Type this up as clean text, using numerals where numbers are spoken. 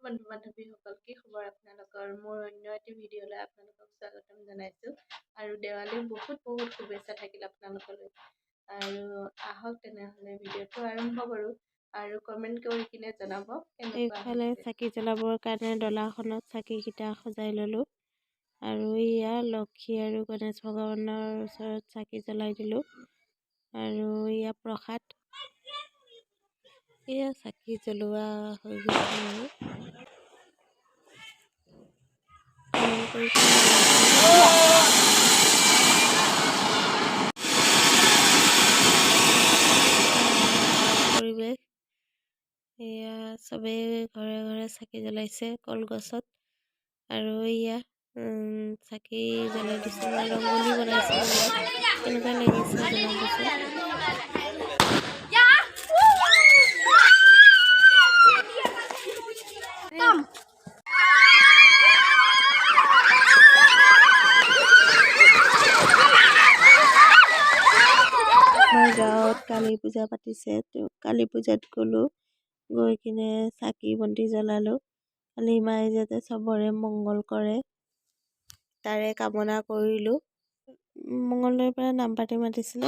বন্ধু বান্ধৱীসকল, কি খবৰ আপোনালোকৰ? মোৰ অন্য এটি ভিডিঅ'লৈ আপোনালোকক স্বাগতম জনাইছোঁ। আৰু দেৱালীৰ বহুত শুভেচ্ছা থাকিল আপোনালোকলৈ। আৰু আহক তেনেহ'লে ভিডিঅ'টো আৰম্ভ কৰোঁ আৰু কমেণ্ট কৰি কিনে জনাব কেনেকুৱা এইফালে হৈছে। চাকি জ্বলাবৰ কাৰণে ডলাখনত চাকিকেইটা সজাই ল'লোঁ আৰু ইয়া লক্ষী আৰু গণেশ ভগৱানৰ ওচৰত চাকি জ্বলাই দিলোঁ আৰু ইয়া প্ৰসাদ এয়া চাকি জ্বলোৱা হৈ গৈছে আৰু কমেণ্ট কৰি পৰিৱেশ এয়া চবেই ঘৰে ঘৰে চাকি জ্বলাইছে কলগছত আৰু এয়া চাকি জ্বলাই দিছোঁ মই ৰংগলী বনাইছোঁ কেনেকুৱা লাগিছে জনাবচোন। আমাৰ গাঁৱত কালী পূজা পাতিছে, কালী পূজাত গ'লোঁ, গৈ কিনে চাকি বন্তি জ্বলালোঁ। কালী মায়ে যাতে চবৰে মংগল কৰে তাৰে কামনা কৰিলোঁ। মংগলদৈৰ পৰা নাম পাতি মাতিছিলে,